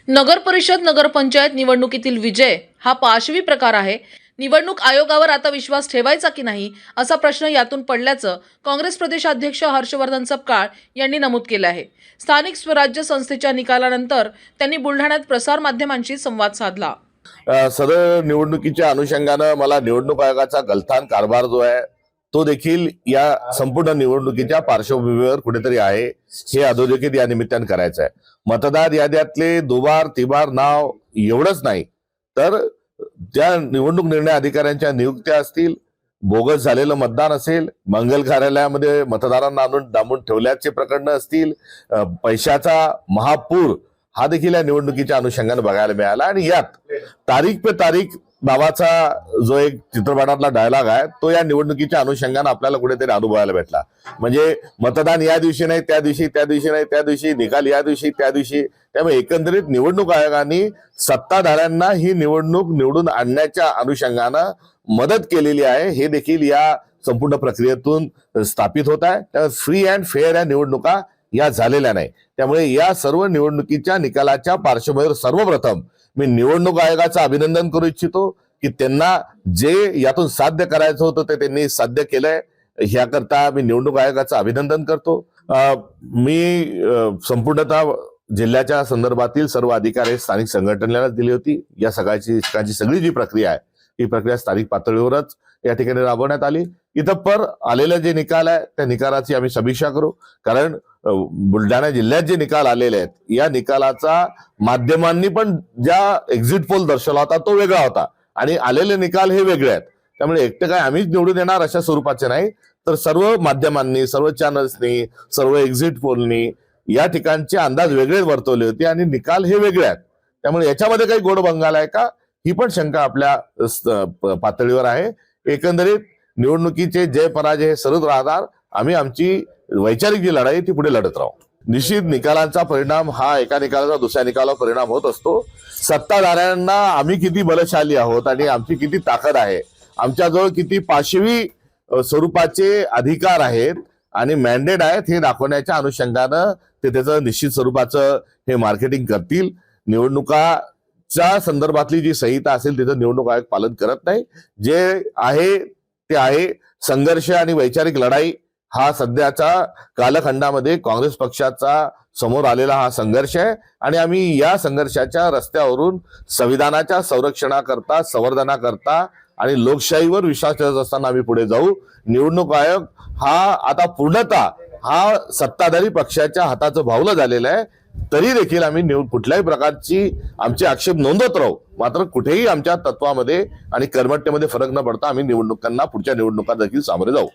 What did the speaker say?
नगर परिषद नगरपंचायत निवडणुकीतील विजय हा पाशवी प्रकार आहे. निवडणूक आयोगावर आता विश्वास ठेवायचा की नाही असा प्रश्न यातून पडल्याचं काँग्रेस प्रदेशाध्यक्ष हर्षवर्धन सपकाळ यांनी नमूद केलं आहे. स्थानिक स्वराज्य संस्थेच्या निकालानंतर त्यांनी बुलढाण्यात प्रसार माध्यमांशी संवाद साधला. सदर निवडणुकीच्या अनुषंगानं मला निवडणूक आयोगाचा गलथान कारभार जो आहे तो देखील या संपूर्ण निवडणुकीच्या पार्श्वभूमीवर कुठेतरी आहे हे अधोरेखित या निमित्तानं करायचं आहे. मतदार याद्यातले दुबार तिबार नाव एवढंच नाही तर त्या निवडणूक निर्णय अधिकाऱ्यांच्या नियुक्त्या असतील, बोगस झालेलं मतदान असेल, मंगल कार्यालयामध्ये मतदारांना आणून डांबून ठेवल्याचे प्रकरण असतील, पैशाचा महापूर हा देखील या निवडणुकीच्या अनुषंगाने बघायला मिळाला. आणि यात तारीख पे तारीख नावाचा जो एक चित्रपटातला डायलॉग आहे तो या निवडणुकीच्या अनुषंगाने आपल्याला कुठेतरी अनुभवायला भेटला. म्हणजे मतदान या दिवशी नाही त्या दिवशी, त्या दिवशी नाही त्या दिवशी, निकाल या दिवशी त्या दिवशी. त्यामुळे एकंदरीत निवडणूक आयोगाने सत्ताधाऱ्यांना ही निवडणूक निवडून आणण्याच्या अनुषंगानं मदत केलेली आहे हे देखील या संपूर्ण प्रक्रियेतून स्थापित होत आहे. त्यामुळे फ्री अँड फेअर या निवडणुका या झालेल्या नाही. त्यामुळे या सर्व निवडणुकीच्या निकालाच्या पार्श्वभूमीवर सर्वप्रथम मी निवडणूक आयोगाचं अभिनंदन करू इच्छितो की त्यांना जे यातून साध्य करायचं होतं ते त्यांनी साध्य केलंय. ह्याकरता मी निवडणूक आयोगाचं अभिनंदन करतो. मी संपूर्णतः जिल्ह्याच्या संदर्भातील सर्व अधिकारी स्थानिक संघटनेला दिली होती. या सगळी जी प्रक्रिया आहे ही प्रक्रिया स्थानिक पातळीवरच या ठिकाणी राबवण्यात आली. इथं पर आलेले जे निकाल आहे त्या निकालाची आम्ही समीक्षा करू. कारण बुलढाणा जिल्ह्यात जे निकाल आलेले आहेत या निकालाचा माध्यमांनी पण ज्या एक्झिट पोल दर्शवला होता तो वेगळा होता आणि आलेले निकाल हे वेगळे आहेत. त्यामुळे एकटे काय आम्हीच निवडून येणार अशा स्वरूपाचे नाही तर सर्व माध्यमांनी, सर्व चॅनल्सनी, सर्व एक्झिट पोलनी या ठिकाणचे अंदाज वेगळे वर्तवले होते आणि निकाल हे वेगळे आहेत. त्यामुळे याच्यामध्ये काही गोड बंगाल आहे का ही पण शंका आपल्या पातळीवर आहे. एकंदरीत निवडणुकीचे जय पराजय हे सरळ राहणार. आम्ही आमची वैचारिक जी लढाई ती पुढे लढत राहू. निश्चित निकालांचा परिणाम हा एका निकालाचा दुसऱ्या निकालावर परिणाम होत असतो. सत्ताधाऱ्यांना आम्ही किती बलशाली आहोत आणि आमची किती ताकद आहे, आमच्याजवळ किती पाशवी स्वरूपाचे अधिकार आहेत आणि मॅन्डेट आहेत हे दाखवण्याच्या अनुषंगानं ते त्याचं निश्चित स्वरूपाचं हे मार्केटिंग करतील. निवडणुकाच्या संदर्भातली जी संहिता असेल तिचं निवडणूक आयोग पालन करत नाही. जे आहे ते आहे. संघर्ष आणि वैचारिक लढाई हा सध्याच्या कालखंडामध्ये काँग्रेस पक्षाचा समोर आलेला हा संघर्ष आहे आणि आम्ही या संघर्षाच्या रस्त्यावरून संविधानाच्या संरक्षणाकरता, संवर्धनाकरता आणि लोकशाहीवर विश्वास ठेवत असताना आम्ही पुढे जाऊ. निवडणूक आयोग हा आता पूर्णतः हा सत्ताधारी पक्षाच्या हाताचं भावलं झालेलं आहे. तरी देखील आम्ही कुठल्याही प्रकारची आमचे आक्षेप नोंदवत राहू. मात्र कुठेही आमच्या तत्वामध्ये आणि कर्मठतेमध्ये फरक न पडता आम्ही निवडणुकांना पुढच्या निवडणुका देखील सामोरे जाऊ.